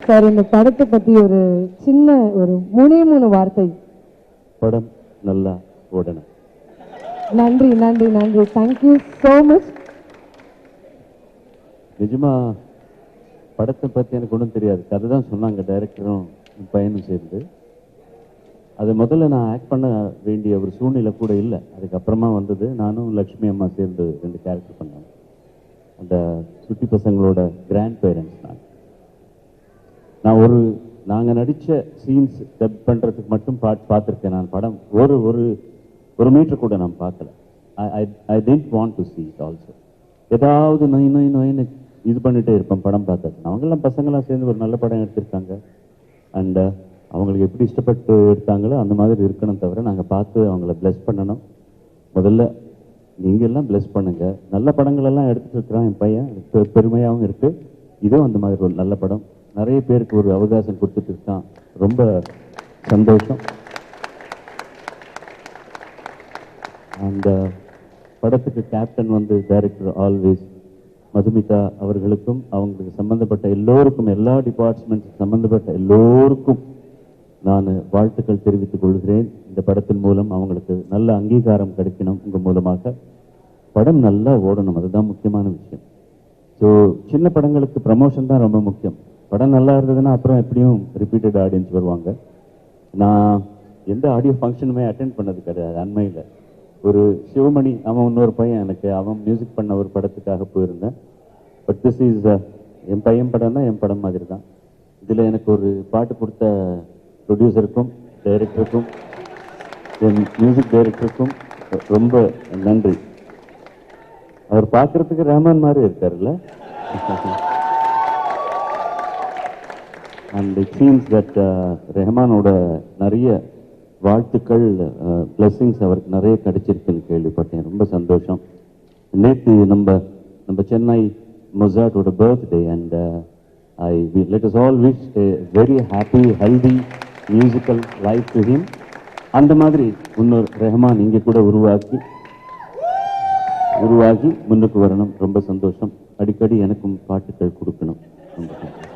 Sir இந்த படத்தை பத்தி ஒரு சின்ன ஒரு 3 வார்த்தை. படம் நல்லா ஓடணும். நன்றி நன்றி நன்றி, தேங்க்யூ ஸோ மச். நிஜமா படத்தை பற்றி எனக்கு ஒன்றும் தெரியாது, கதை தான் சொன்னாங்க டைரக்டரும் பையனும் சேர்ந்து. அது முதல்ல நான் ஆக்ட் பண்ண வேண்டிய ஒரு சூழ்நிலை கூட இல்லை, அதுக்கப்புறமா வந்தது. நானும் லக்ஷ்மி அம்மா சேர்ந்து 2 கேரக்டர் பண்ணேன். அந்த சுட்டி பசங்களோட கிராண்ட் பேரண்ட்ஸ். நாங்கள் நடித்த சீன்ஸ் டப் பண்ணுறதுக்கு மட்டும் பார்த்துருக்கேன் நான். படம் ஒரு மீட்டர் கூட நான் பார்க்கல. I didn't want to see it also. ஏதாவது நோயின்னு இது பண்ணிகிட்டே இருப்பேன் படம் பார்த்தது. அவங்கெல்லாம் பசங்களாம் சேர்ந்து ஒரு நல்ல படம் எடுத்திருக்காங்க. அண்ட் அவங்களுக்கு எப்படி இஷ்டப்பட்டு எடுத்தாங்களோ அந்த மாதிரி இருக்கணும் தவிர நாங்கள் பார்த்து அவங்கள பிளஸ் பண்ணணும். முதல்ல நீங்கள் எல்லாம் பிளஸ் பண்ணுங்க. நல்ல படங்களெல்லாம் எடுத்துகிட்டு இருக்கிறான் என் பையன், பெருமையாகவும் இருக்குது. இதுவும் அந்த மாதிரி ஒரு நல்ல படம். நிறைய பேருக்கு ஒரு அவகாசம் கொடுத்துட்டு இருக்கான், ரொம்ப சந்தோஷம். அந்த படத்துக்கு கேப்டன் வந்து டைரக்டர் ஆல்வேஸ் மதுமிதா அவர்களுக்கும் அவங்களுக்கு சம்பந்தப்பட்ட எல்லோருக்கும், எல்லா டிபார்ட்மெண்ட்ஸ் சம்பந்தப்பட்ட எல்லோருக்கும் நான் வாழ்த்துக்கள் தெரிவித்துக் கொள்கிறேன். இந்த படத்தின் மூலம் அவங்களுக்கு நல்ல அங்கீகாரம் கிடைக்கணும். உங்கள் மூலமாக படம் நல்லா ஓடணும், அதுதான் முக்கியமான விஷயம். ஸோ சின்ன படங்களுக்கு ப்ரமோஷன் தான் ரொம்ப முக்கியம். படம் நல்லா இருந்ததுன்னா அப்புறம் எப்படியும் ரிப்பீட்டட் ஆடியன்ஸ் வருவாங்க. நான் எந்த ஆடியோ ஃபங்க்ஷனுமே அட்டென்ட் பண்ணது கிடையாது அண்மையில். ஒரு சிவமணி அவன் இன்னொரு பையன் அவன் மியூசிக் பண்ண ஒரு படத்துக்காக போயிருந்தேன். பட் திஸ் இஸ் என் பையன் படம் தான், என் படம் மாதிரி தான். இதில் எனக்கு ஒரு பாட்டு கொடுத்த ப்ரொடியூசருக்கும் டைரக்டருக்கும் என் மியூசிக் டைரக்டருக்கும் ரொம்ப நன்றி. அவர் பார்க்குறதுக்கு ரஹ்மான் மாதிரி இருக்காருல்ல. அண்ட் இட் சீன்ஸ் தட் ரஹ்மானோட நிறைய வாழ்த்துக்கள், பிளெஸிங்ஸ் அவருக்கு நிறைய கிடைச்சிருக்குன்னு கேள்விப்பட்டேன். ரொம்ப சந்தோஷம். நேற்று நம்ம சென்னை மொசாட்டோட birthday. And let us all wish a very happy, healthy, musical life to him. அந்த மாதிரி இன்னொரு ரஹ்மான் இங்கே கூட உருவாகி முன்னுக்கு வரணும். ரொம்ப சந்தோஷம். அடிக்கடி எனக்கும் பாட்டுகள் கொடுக்கணும். ரொம்ப சந்தோஷம்.